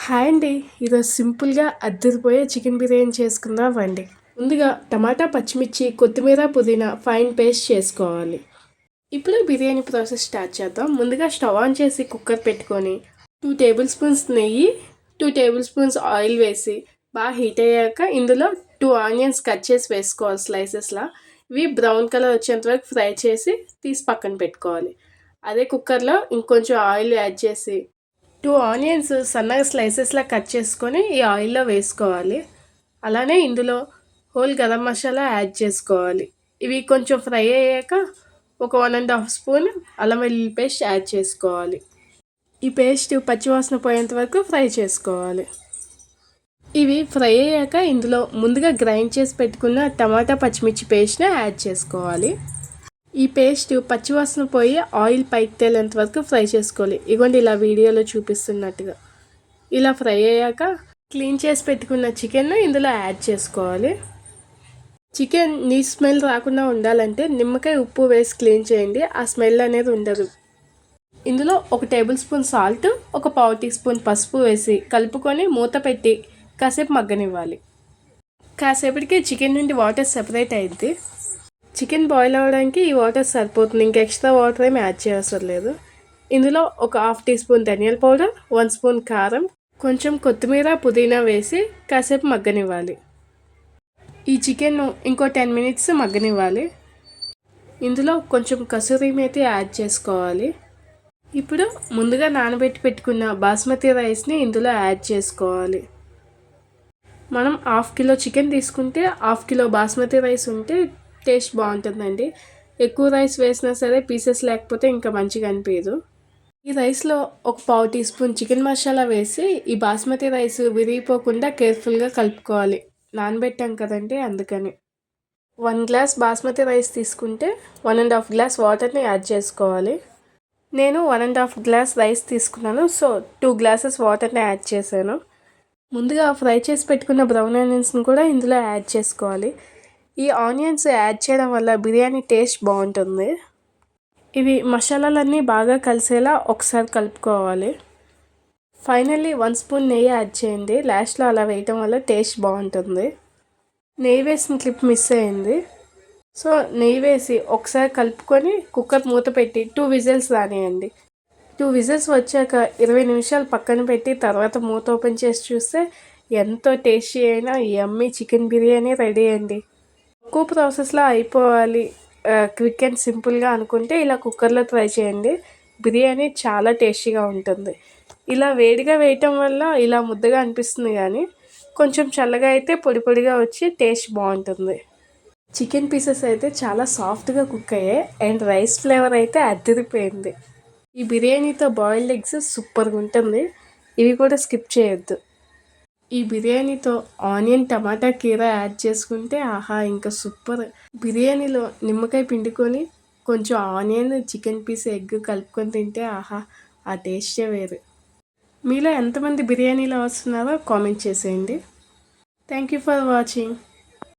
Hi అండి. ఈరోజు సింపుల్గా అద్దరిపోయే చికెన్ బిర్యానీ చేసుకుందామండి. ముందుగా టమాటా, పచ్చిమిర్చి, కొత్తిమీర, పుదీనా ఫైన్ పేస్ట్ చేసుకోవాలి. ఇప్పుడు బిర్యానీ ప్రాసెస్ స్టార్ట్ చేద్దాం. ముందుగా స్టవ్ ఆన్ చేసి కుక్కర్ పెట్టుకొని 2 టేబుల్ స్పూన్స్ నెయ్యి, 2 టేబుల్ స్పూన్స్ ఆయిల్ వేసి బాగా హీట్ అయ్యాక ఇందులో 2 ఆనియన్స్ కట్ చేసి వేసుకోవాలి స్లైసెస్లా. ఇవి బ్రౌన్ కలర్ వచ్చేంత వరకు ఫ్రై చేసి తీసి పక్కన పెట్టుకోవాలి. అదే కుక్కర్లో ఇంకొంచెం ఆయిల్ యాడ్ చేసి 2 ఆనియన్స్ సన్నగా స్లైసెస్లా కట్ చేసుకొని ఈ ఆయిల్లో వేసుకోవాలి. అలానే ఇందులో హోల్ గరం మసాలా యాడ్ చేసుకోవాలి. ఇవి కొంచెం ఫ్రై అయ్యాక ఒక 1.5 స్పూన్ అల్లం వెల్లుల్లి పేస్ట్ యాడ్ చేసుకోవాలి. ఈ పేస్ట్ పచ్చివాసన పోయేంత వరకు ఫ్రై చేసుకోవాలి. ఇవి ఫ్రై అయ్యాక ఇందులో ముందుగా గ్రైండ్ చేసి పెట్టుకున్న టమాటా పచ్చిమిర్చి పేస్ట్ని యాడ్ చేసుకోవాలి. ఈ పేస్ట్ పచ్చివాసన పోయి ఆయిల్ పైకి తేలేంత వరకు ఫ్రై చేసుకోవాలి. ఇగోండి ఇలా వీడియోలో చూపిస్తున్నట్టుగా. ఇలా ఫ్రై అయ్యాక క్లీన్ చేసి పెట్టుకున్న చికెన్ను ఇందులో యాడ్ చేసుకోవాలి. చికెన్ నీ స్మెల్ రాకుండా ఉండాలంటే నిమ్మకాయ ఉప్పు వేసి క్లీన్ చేయండి. ఆ స్మెల్ అనేది ఉండదు. ఇందులో 1 టేబుల్ స్పూన్ సాల్ట్, 1 పావు టీ స్పూన్ పసుపు వేసి కలుపుకొని మూత పెట్టి కాసేపు మగ్గనివ్వాలి. కాసేపటికి చికెన్ నుండి వాటర్ సెపరేట్ అయింది. చికెన్ బాయిల్ అవ్వడానికి ఈ వాటర్ సరిపోతుంది. ఇంకా ఎక్స్ట్రా వాటర్ ఏమి యాడ్ చేయవసరం లేదు. ఇందులో ఒక 1/2 టీ స్పూన్ ధనియాల పౌడర్, 1 స్పూన్ కారం, కొంచెం కొత్తిమీర, పుదీనా వేసి కాసేపు మగ్గనివ్వాలి. ఈ చికెన్ను ఇంకో 10 మినిట్స్ మగ్గనివ్వాలి. ఇందులో కొంచెం కసూరి మేతి యాడ్ చేసుకోవాలి. ఇప్పుడు ముందుగా నానబెట్టి పెట్టుకున్న బాస్మతి రైస్ని ఇందులో యాడ్ చేసుకోవాలి. మనం 1/2 కిలో చికెన్ తీసుకుంటే 1/2 కిలో బాస్మతి రైస్ ఉంటే టేస్ట్ బాగుంటుందండి. ఎక్కువ రైస్ వేసినా సరే పీసెస్ లేకపోతే ఇంకా మంచిగా అనిపించదు. ఈ రైస్లో 1 పావు టీ స్పూన్ చికెన్ మసాలా వేసి ఈ బాస్మతి రైస్ విరిగిపోకుండా కేర్ఫుల్గా కలుపుకోవాలి. నానబెట్టాం కదండి అందుకని. 1 గ్లాస్ బాస్మతి రైస్ తీసుకుంటే 1.5 గ్లాస్ వాటర్ని యాడ్ చేసుకోవాలి. నేను 1.5 గ్లాస్ రైస్ తీసుకున్నాను, సో 2 గ్లాసెస్ వాటర్ని యాడ్ చేశాను. ముందుగా ఫ్రై చేసి పెట్టుకున్న బ్రౌన్ ఆనియన్స్ని కూడా ఇందులో యాడ్ చేసుకోవాలి. ఈ ఆనియన్స్ యాడ్ చేయడం వల్ల బిర్యానీ టేస్ట్ బాగుంటుంది. ఇవి మసాలాలన్నీ బాగా కలిసేలా ఒకసారి కలుపుకోవాలి. ఫైనల్లీ 1 స్పూన్ నెయ్యి యాడ్ చేయండి. లాస్ట్లో అలా వేయటం వల్ల టేస్ట్ బాగుంటుంది. నెయ్యి వేసిన క్లిప్ మిస్ అయింది. సో నెయ్యి వేసి ఒకసారి కలుపుకొని కుక్కర్ మూత పెట్టి 2 విజిల్స్ రానియండి. 2 విజిల్స్ వచ్చాక 20 నిమిషాలు పక్కన పెట్టి తర్వాత మూత ఓపెన్ చేసి చూస్తే ఎంతో టేస్టీ అయిన యమ్మీ చికెన్ బిర్యానీ రెడీ అండి. తక్కువ ప్రాసెస్లో అయిపోవాలి, క్విక్ అండ్ సింపుల్గా అనుకుంటే ఇలా కుక్కర్లో ట్రై చేయండి. బిర్యానీ చాలా టేస్టీగా ఉంటుంది. ఇలా వేడిగా వేయటం వల్ల ఇలా ముద్దగా అనిపిస్తుంది, కానీ కొంచెం చల్లగా అయితే పొడి పొడిగా వచ్చి టేస్ట్ బాగుంటుంది. చికెన్ పీసెస్ అయితే చాలా సాఫ్ట్గా కుక్ అయ్యాయి అండ్ రైస్ ఫ్లేవర్ అయితే అదిరిపోయింది. ఈ బిర్యానీతో బాయిల్డ్ ఎగ్స్ సూపర్గా ఉంటుంది. ఇవి కూడా స్కిప్ చేయొద్దు. ఈ బిర్యానీతో ఆనియన్ టమాటా కీరా యాడ్ చేసుకుంటే ఆహా ఇంకా సూపర్. బిర్యానీలో నిమ్మకాయ పిండుకొని కొంచెం ఆనియన్, చికెన్ పీస్, ఎగ్ కలుపుకొని తింటే ఆహా ఆ టేస్టే వేరు. మీలో ఎంతమంది బిర్యానీలో వస్తున్నారో కామెంట్ చేసేయండి. Thank you for watching.